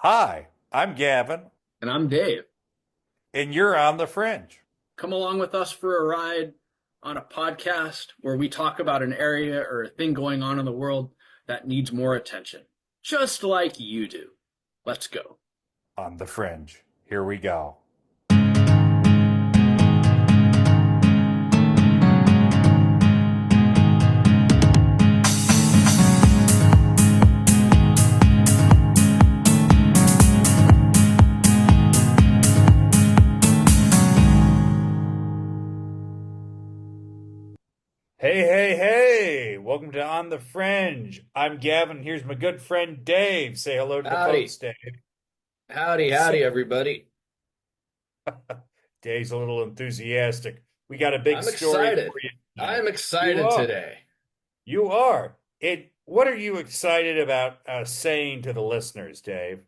Hi, I'm Gavin, And I'm Dave. and you're on the Fringe. Come along with us for a ride on a podcast where we talk about an area or a thing going on in the world that needs more attention, just like you do. Let's go. On the Fringe. Here we go. Hey, hey, hey! Welcome to On the Fringe. I'm Gavin. Here's my good friend Dave. Say hello to the folks, Howdy. Dave. Howdy, So, howdy, everybody. Dave's a little enthusiastic. We got a big I'm story excited. for you tonight. I'm You excited are. today. You are. What are you excited about saying to the listeners, Dave?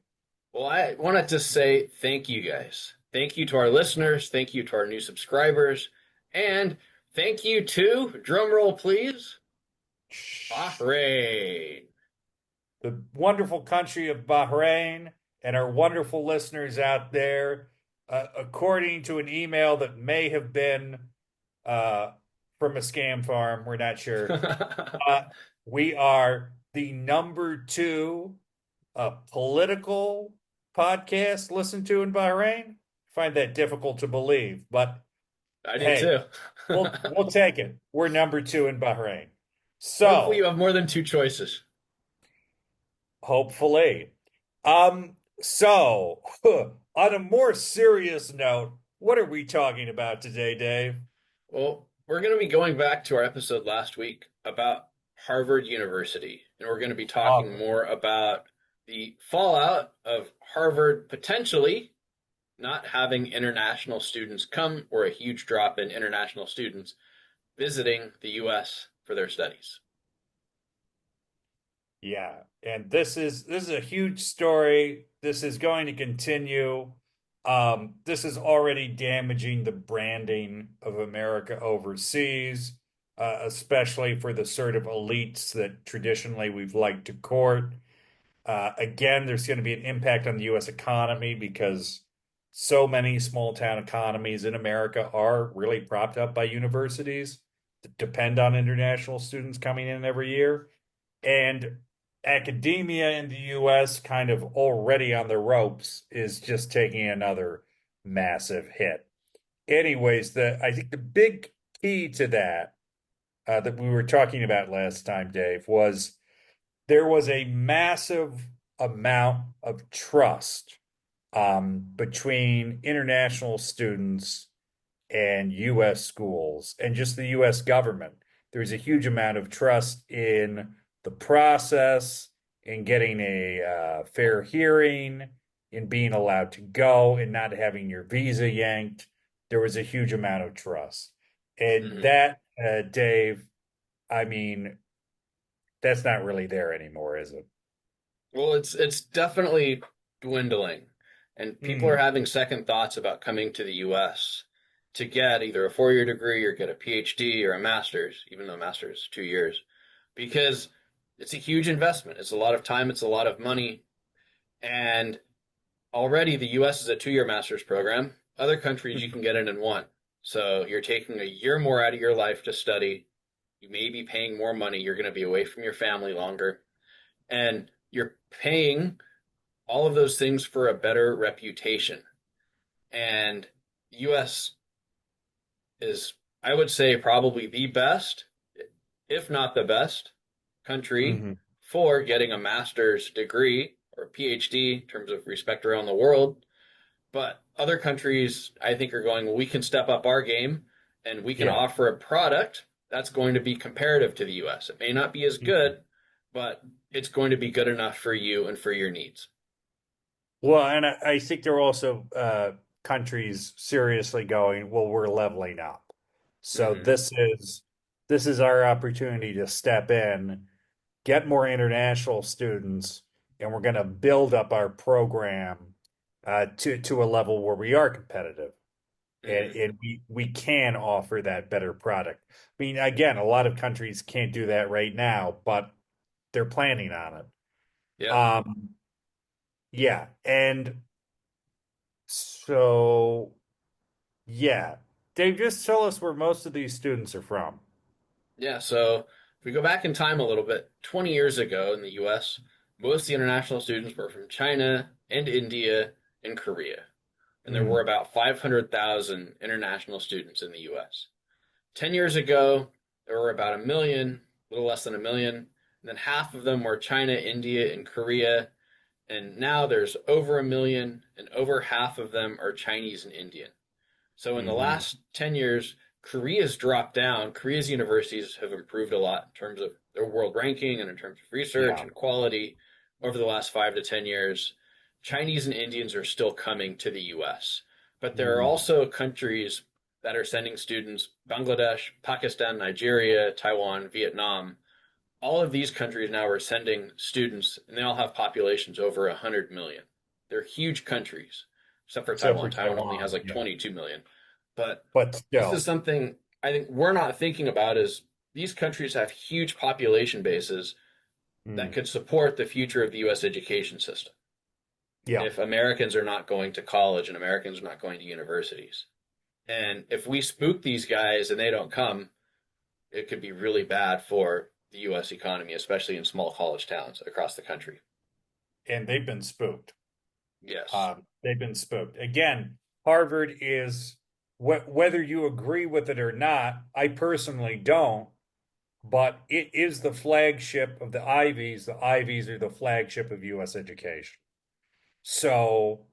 Well, I wanted to say thank you guys. Thank you to our listeners. Thank you to our new subscribers. And thank you to, drumroll please, Shh. Bahrain. The wonderful country of Bahrain and our wonderful listeners out there, according to an email that may have been uh, from a scam farm, we're not sure. Uh, we are the number two political podcast listened to in Bahrain. I find that difficult to believe, but I do hey, too. we'll take it. We're number two in Bahrain. Hopefully, you So have more than two choices. hopefully. So on a more serious note, what are we talking about today, Dave? Well, we're going to be going back to our episode last week about Harvard University, and we're going to be talking Awesome. more about the fallout of Harvard potentially not having international students come or a huge drop in international students visiting the US for their studies. Yeah, and this is a huge story. This is going to continue. This is already damaging the branding of America overseas, especially for the sort of elites that traditionally we've liked to court. Again, there's going to be an impact on the U.S. economy because so many small town economies in America are really propped up by universities that depend on international students coming in every year. And academia in the US, kind of already on the ropes, is just taking another massive hit. Anyways, the I think the big key to that that we were talking about last time, Dave, was there was a massive amount of trust between international students and US schools and just the US government. There's a huge amount of trust in the process, in getting a fair hearing, in being allowed to go and not having your visa yanked. There was a huge amount of trust. And Mhm. that, Dave, I mean, that's not really there anymore, is it? Well, it's definitely dwindling, and people are Mm, having second thoughts about coming to the US to get either a 4 year degree or get a PhD or a master's, even though master's is 2 years, because it's a huge investment. It's a lot of time, it's a lot of money, and already the US is a 2 year master's program. Other countries you can get it in one. So you're taking a year more out of your life to study. You may be paying more money. You're going to be away from your family longer. And you're paying all of those things for a better reputation. And US is, I would say, probably the best, if not the best, country mhm. for getting a master's degree or a PhD in terms of respect around the world. But other countries, I think, are going, well, we can step up our game and we can Yeah. offer a product that's going to be comparative to the US. It may not be as Mhm. good, but it's going to be good enough for you and for your needs. Well, and I think there are also countries seriously going, well, we're leveling up. So Mm-hmm. this is our opportunity to step in, get more international students, and we're going to build up our program to a level where we are competitive and, Mm-hmm. and we can offer that better product. I mean, again, a lot of countries can't do that right now, but they're planning on it. Yeah. Um, Yeah. And so, yeah. Dave, just tell us where most of these students are from. Yeah, so if we go back in time a little bit, 20 years ago in the US, most of the international students were from China and India and Korea. And there were Mm, about 500,000 international students in the US. 10 years ago, there were about a million, a little less than a million. And then half of them were China, India, and Korea. And now there's over a million, and over half of them are Chinese and Indian. So in the hmm last 10 years, Korea's dropped down. Korea's universities have improved a lot in terms of their world ranking and in terms of research Yeah. and quality over the last 5 to 10 years. Chinese and Indians are still coming to the US. But there are Mm. also countries that are sending students: Bangladesh, Pakistan, Nigeria, Taiwan, Vietnam. All of these countries now are sending students, and they all have populations over 100 million. They're huge countries, except for Except Taiwan. for Taiwan only has Taiwan. like Yeah. 22 million. But But this is still, something I think we're not thinking about is these countries have huge population bases that mm, could support the future of the US education system yeah. if Americans are not going to college and Americans are not going to universities. And if we spook these guys and they don't come, it could be really bad for the US economy, especially in small college towns across the country. And they've been spooked. Yes. They've been spooked. Again, Harvard is, whether you agree with it or not, I personally don't, but it is the flagship of the Ivies. The Ivies are the flagship of U.S. education. So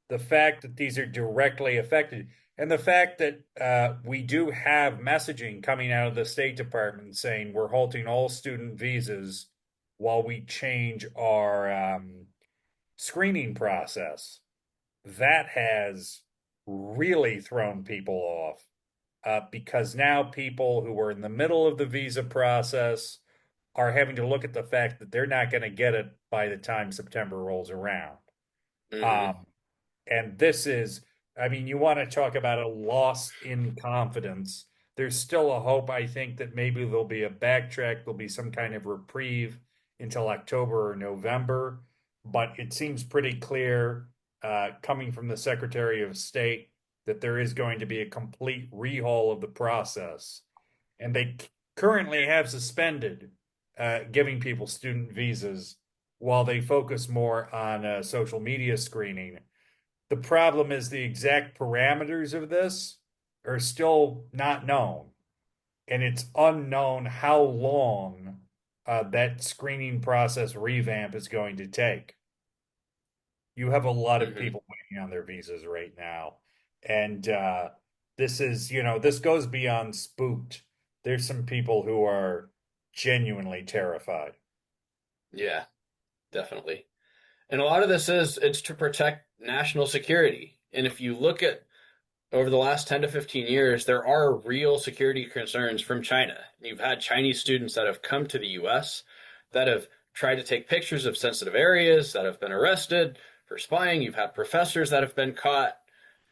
the fact that these are directly affected, and the fact that we do have messaging coming out of the State Department saying we're halting all student visas while we change our screening process, that has really thrown people off because now people who are in the middle of the visa process are having to look at the fact that they're not going to get it by the time September rolls around. Hmm. Um, and this is, I mean, you want to talk about a loss in confidence. There's still a hope, I think, that maybe there'll be a backtrack, there'll be some kind of reprieve until October or November. But it seems pretty clear, coming from the Secretary of State, that there is going to be a complete rehaul of the process. And they currently have suspended giving people student visas while they focus more on social media screening. The problem is the exact parameters of this are still not known, and it's unknown how long that screening process revamp is going to take. You have a lot of Hmm. people waiting on their visas right now, and this is, this goes beyond spooked. There's some people who are genuinely terrified. Yeah, definitely. And a lot of this is it's to protect national security. And if you look at over the last 10 to 15 years, there are real security concerns from China. You've had Chinese students that have come to the US that have tried to take pictures of sensitive areas, that have been arrested for spying. You've had professors that have been caught.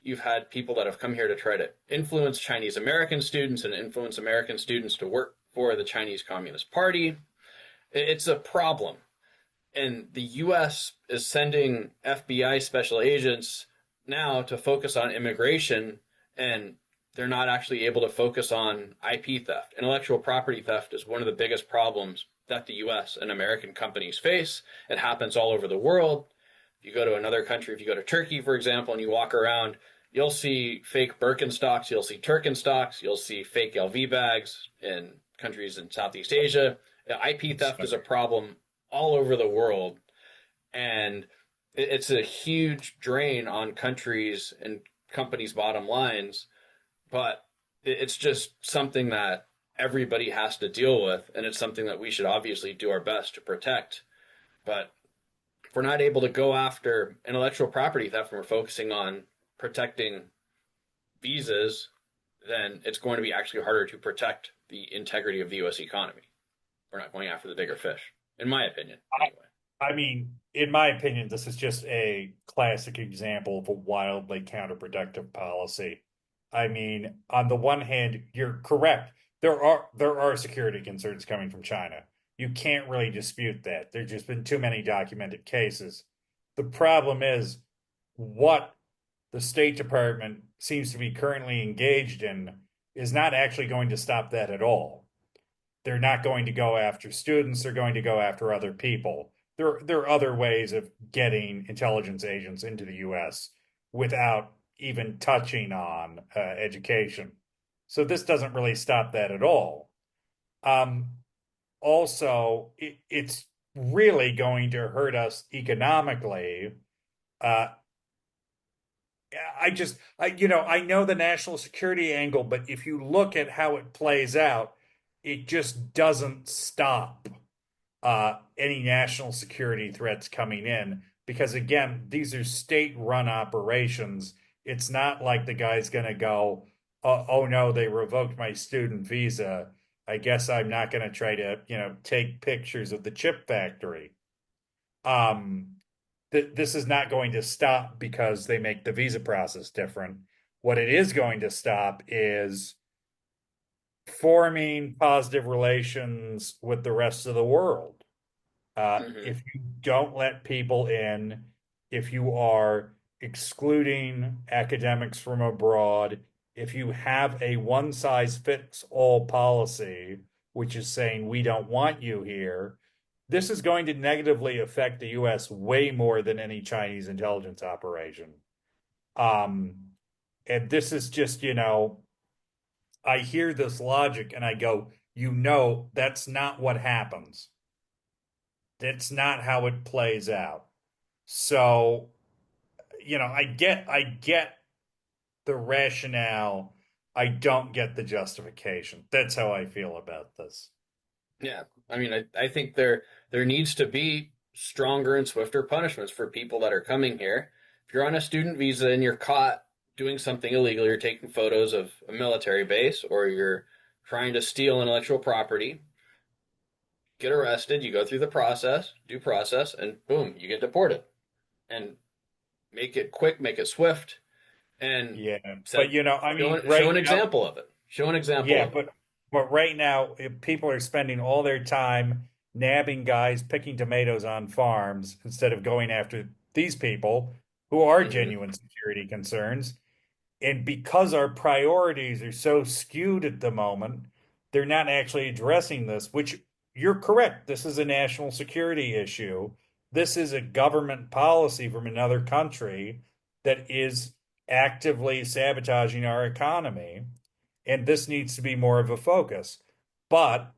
You've had people that have come here to try to influence Chinese American students and influence American students to work for the Chinese Communist Party. It's a problem. And the US is sending FBI special agents now to focus on immigration, and they're not actually able to focus on IP theft. Intellectual property theft is one of the biggest problems that the US and American companies face. It happens all over the world. If you go to another country, if you go to Turkey, for example, and you walk around, you'll see fake Birkenstocks, you'll see Turkenstocks, you'll see fake LV bags in countries in Southeast Asia. IP theft is a problem all over the world, and it's a huge drain on countries and companies' bottom lines. But it's just something that everybody has to deal with, and it's something that we should obviously do our best to protect. But if we're not able to go after intellectual property theft and we're focusing on protecting visas, then it's going to be actually harder to protect the integrity of the U.S. economy. We're not going after the bigger fish, in my opinion, anyway. I mean, in my opinion, this is just a classic example of a wildly counterproductive policy. I mean, on the one hand, you're correct. There are security concerns coming from China. You can't really dispute that. There's just been too many documented cases. The problem is what the State Department seems to be currently engaged in is not actually going to stop that at all. They're not going to go after students, they're going to go after other people. There are other ways of getting intelligence agents into the US without even touching on education. So this doesn't really stop that at all. Um, Also, it's really going to hurt us economically. Uh, I know the national security angle, but if you look at how it plays out, it just doesn't stop any national security threats coming in. Because again, these are state-run operations. It's not like the guy's going to go, oh no, they revoked my student visa. I guess I'm not going to try to, take pictures of the chip factory. Um, this is not going to stop because they make the visa process different. What it is going to stop is forming positive relations with the rest of the world. Hmm. If you don't let people in, if you are excluding academics from abroad, if you have a one size fits all policy, which is saying we don't want you here, this is going to negatively affect the US way more than any Chinese intelligence operation. Um, and this is just, I hear this logic and I go, that's not what happens. That's not how it plays out. So, I get the rationale. I don't get the justification. That's how I feel about this. Yeah, I mean, I think there needs to be stronger and swifter punishments for people that are coming here. If you're on a student visa and you're caught doing something illegal, you're taking photos of a military base, or you're trying to steal intellectual property, get arrested, you go through the process, due process, and boom, you get deported. And make it quick, make it swift, and Yeah, but set I mean, show right an now, example of it. Show an example yeah, of it. but right now, if people are spending all their time nabbing guys picking tomatoes on farms instead of going after these people who are Hmm. genuine security concerns. And because our priorities are so skewed at the moment, they're not actually addressing this, which you're correct. This is a national security issue. This is a government policy from another country that is actively sabotaging our economy. And this needs to be more of a focus. But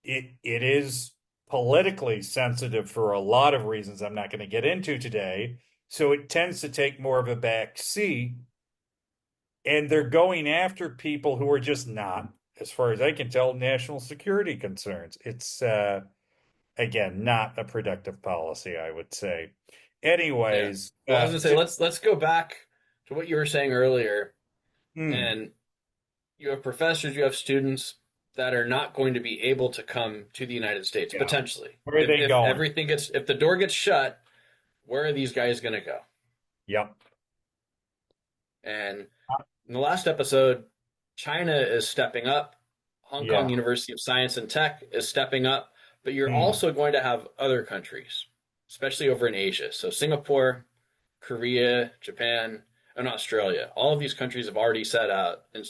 it is politically sensitive for a lot of reasons I'm not going to get into today. So it tends to take more of a back seat and they're going after people who are just not, as far as I can tell, national security concerns. It's again not a productive policy, I would say. Yeah. Anyways, Well, I was gonna say let's go back to what you were saying earlier, hmm, and you have professors, you have students that are not going to be able to come to the United States yeah, potentially. where are they going? If the door gets shut, where are these guys going to go? Yep, And in the last episode, China is stepping up. Hong Kong yeah, University of Science and Tech is stepping up, but you're hmm, also going to have other countries, especially over in Asia. So Singapore, Korea, Japan, and Australia. All of these countries have already set out, and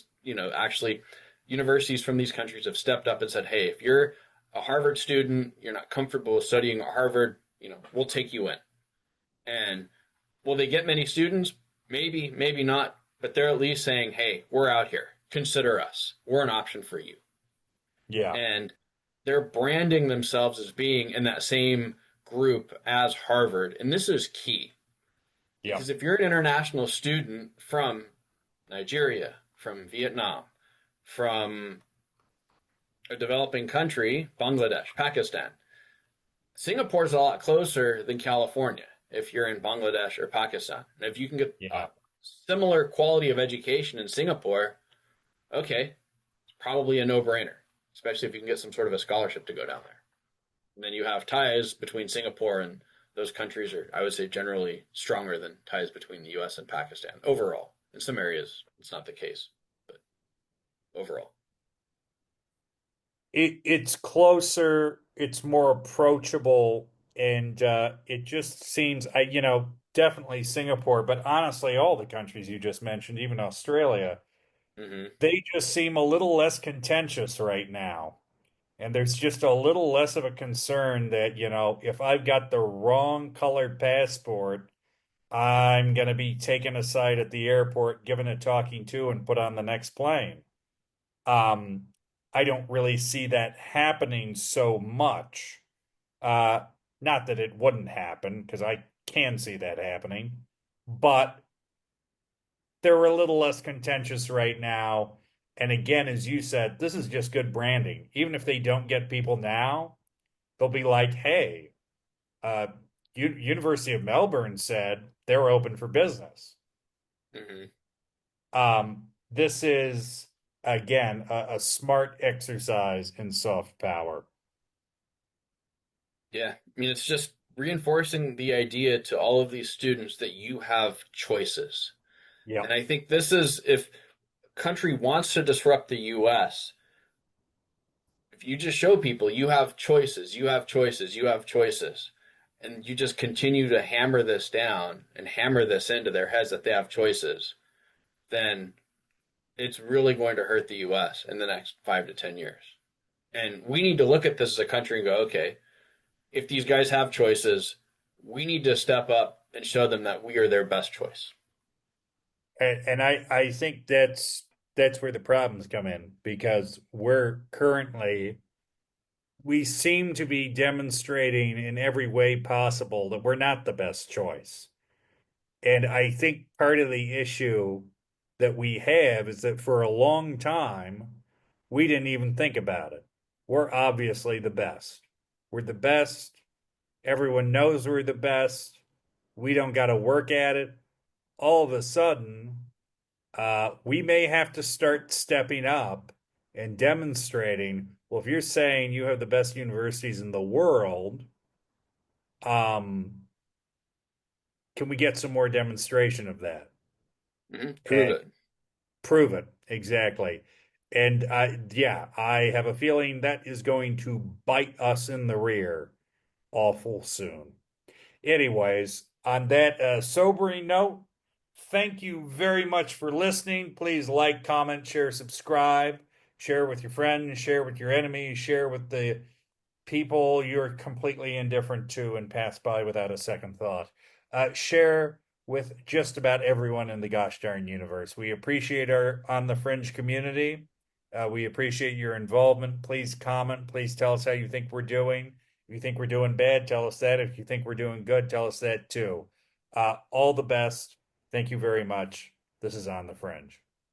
actually, universities from these countries have stepped up and said, "Hey, if you're a Harvard student, you're not comfortable with studying at Harvard, we'll take you in." And will they get many students? Maybe, maybe not, but they're at least saying, "Hey, we're out here. Consider us. We're an option for you." yeah, And they're branding themselves as being in that same group as Harvard, and this is key. yep, Because if you're an international student from Nigeria, from Vietnam, from a developing country, Bangladesh, Pakistan, Singapore's a lot closer than California if you're in Bangladesh or Pakistan. And if you can get a yeah, similar quality of education in Singapore, okay, it's probably a no brainer, especially if you can get some sort of a scholarship to go down there. And then you have ties between Singapore and those countries are, I would say, generally stronger than ties between the U.S. and Pakistan overall. In some areas, it's not the case, but overall, it's closer, it's more approachable. And it just seems, definitely Singapore, but honestly, all the countries you just mentioned, even Australia, Hmm. they just seem a little less contentious right now. And there's just a little less of a concern that, if I've got the wrong colored passport, I'm going to be taken aside at the airport, given a talking to, and put on the next plane. Um, I don't really see that happening so much. Uh, Not that it wouldn't happen, because I can see that happening, but they're a little less contentious right now. And again, as you said, this is just good branding. Even if they don't get people now, they'll be like, hey, uh, University of Melbourne said they're open for business. Hmm. This is, again, a smart exercise in soft power. Yeah, I mean, it's just reinforcing the idea to all of these students that you have choices. And Yep. I think this is if a country wants to disrupt the US, if you just show people you have choices, you have choices, you have choices, and you just continue to hammer this down and hammer this into their heads that they have choices, then it's really going to hurt the US in the next 5 to 10 years. And we need to look at this as a country and go, okay, if these guys have choices, we need to step up and show them that we are their best choice. And I think that's where the problems come in because we seem to be demonstrating in every way possible that we're not the best choice. And I think part of the issue that we have is that for a long time, we didn't even think about it. We're obviously the best. We're the best. Everyone knows we're the best. We don't got to work at it. All of a sudden, we may have to start stepping up and demonstrating. Well, if you're saying you have the best universities in the world, um, can we get some more demonstration of that? Prove And it. prove it exactly. And yeah, I have a feeling that is going to bite us in the rear awful soon. Anyways, on that sobering note, thank you very much for listening. Please like, comment, share, subscribe, share with your friends, share with your enemies, share with the people you're completely indifferent to and pass by without a second thought. Share with just about everyone in the gosh darn universe. We appreciate our On the Fringe community. We appreciate your involvement. Please comment. Please tell us how you think we're doing. If you think we're doing bad, tell us that. If you think we're doing good, tell us that too. All the best. Thank you very much. This is On the Fringe.